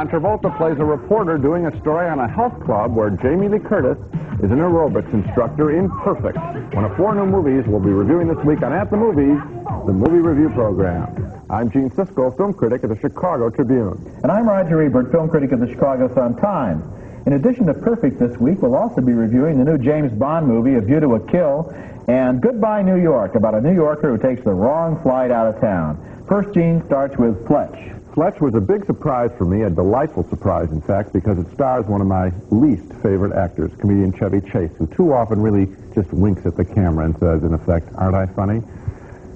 John Travolta plays a reporter doing a story on a health club where Jamie Lee Curtis is an aerobics instructor in Perfect, one of 4 new movies we'll be reviewing this week on At the Movies, the movie review program. I'm Gene Siskel, film critic of the Chicago Tribune. And I'm Roger Ebert, film critic of the Chicago Sun-Times. In addition to Perfect this week, we'll also be reviewing the new James Bond movie, A View to a Kill, and Goodbye New York, about a New Yorker who takes the wrong flight out of town. First, Gene starts with Fletch. Fletch was a big surprise for me, a delightful surprise, in fact, because it stars one of my least favorite actors, comedian Chevy Chase, who too often really just winks at the camera and says, in effect, "Aren't I funny?"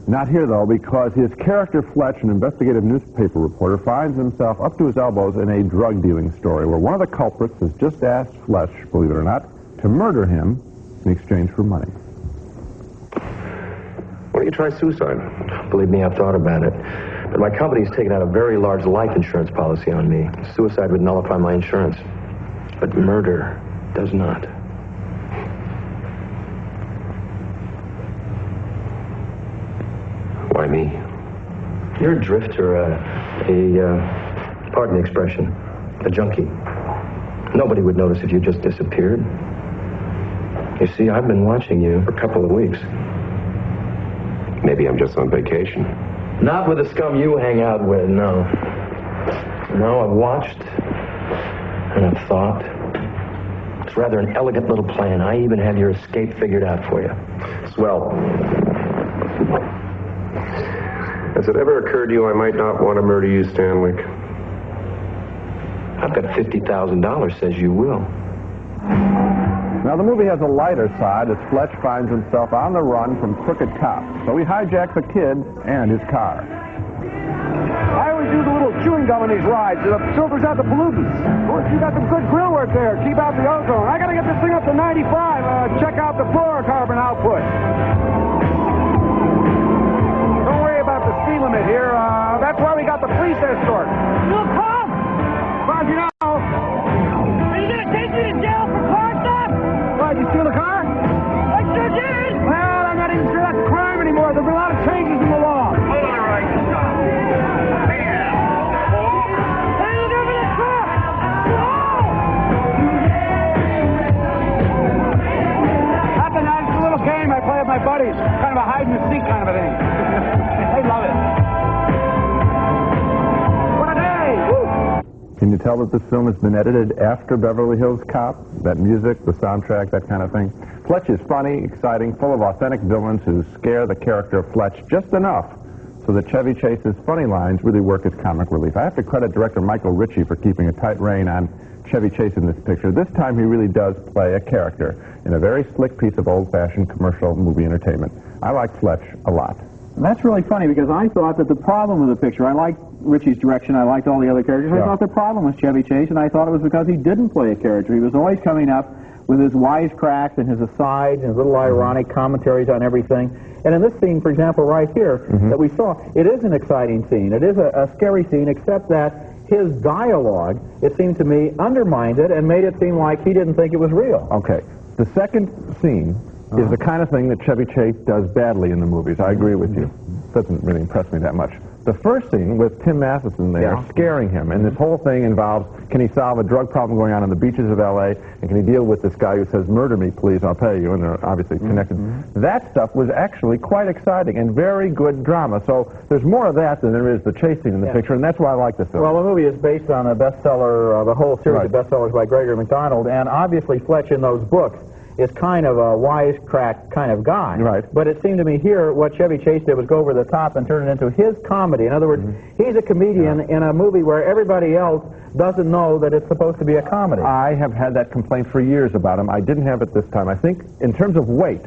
Not here, though, because his character Fletch, an investigative newspaper reporter, finds himself up to his elbows in a drug-dealing story where one of the culprits has just asked Fletch, believe it or not, to murder him in exchange for money. Why don't you try suicide? Believe me, I've thought about it. But my company's taken out a very large life insurance policy on me. Suicide would nullify my insurance. But murder does not. Why me? You're a drifter, pardon the expression, a junkie. Nobody would notice if you just disappeared. You see, I've been watching you for a couple of weeks. Maybe I'm just on vacation. Not with the scum you hang out with, no. No, I've watched, and I've thought. It's rather an elegant little plan. I even have your escape figured out for you. Swell. Has it ever occurred to you I might not want to murder you, Stanwyck? I've got $50,000 says you will. Now, the movie has a lighter side as Fletch finds himself on the run from crooked cops. So he hijacks a kid and his car. I always use a little chewing gum in these rides. It filters out the pollutants. Of course, you got some good grill work there. Keep out the ozone. I got to get this thing up to 95. Check out the fluorocarbon output. Don't worry about the speed limit here. That's why we got the police escort. You'll come. As far as you know. Are you going to take me to jail for car theft? What, you steal the car? I sure did. Well, I'm not even sure that's a crime anymore. There've been a lot of changes in the law. All right, stop. Hey, look over the truck. Whoa! Nothing, it's a little game I play with my buddies. Kind of a hide-and-seek kind of a thing. They love it. What a day! Woo! Can you tell that this film has been edited after Beverly Hills Cop? That music, the soundtrack, that kind of thing. Fletch is funny, exciting, full of authentic villains who scare the character of Fletch just enough so that Chevy Chase's funny lines really work as comic relief. I have to credit director Michael Ritchie for keeping a tight rein on Chevy Chase in this picture. This time he really does play a character in a very slick piece of old-fashioned commercial movie entertainment. I like Fletch a lot. And that's really funny because I thought that the problem with the picture, I liked Ritchie's direction, I liked all the other characters, I thought the problem was Chevy Chase, and I thought it was because he didn't play a character. He was always coming up with his wisecracks and his asides and his little ironic commentaries on everything. And in this scene, for example, right here, that we saw, it is an exciting scene. It is a scary scene, except that his dialogue, it seemed to me, undermined it and made it seem like he didn't think it was real. Okay. The second scene is the kind of thing that Chevy Chase does badly in the movies. I agree with you. Doesn't really impress me that much. The first scene with Tim Matheson there scaring him, and this whole thing involves, can he solve a drug problem going on the beaches of L.A., and can he deal with this guy who says, murder me, please, I'll pay you, and they're obviously connected. That stuff was actually quite exciting and very good drama. So there's more of that than there is the chase scene in the picture, and that's why I like this film. Well, the movie is based on a bestseller, the whole series of bestsellers by Gregory MacDonald, and obviously Fletch in those books is kind of a wisecrack kind of guy. Right. But it seemed to me here, what Chevy Chase did was go over the top and turn it into his comedy. In other words, he's a comedian in a movie where everybody else doesn't know that it's supposed to be a comedy. I have had that complaint for years about him. I didn't have it this time. I think, in terms of weight,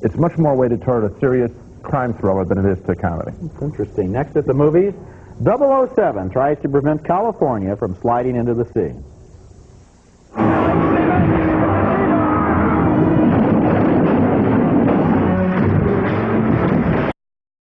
it's much more weighted toward a serious crime thriller than it is to comedy. It's interesting. Next at the movies, 007 tries to prevent California from sliding into the sea.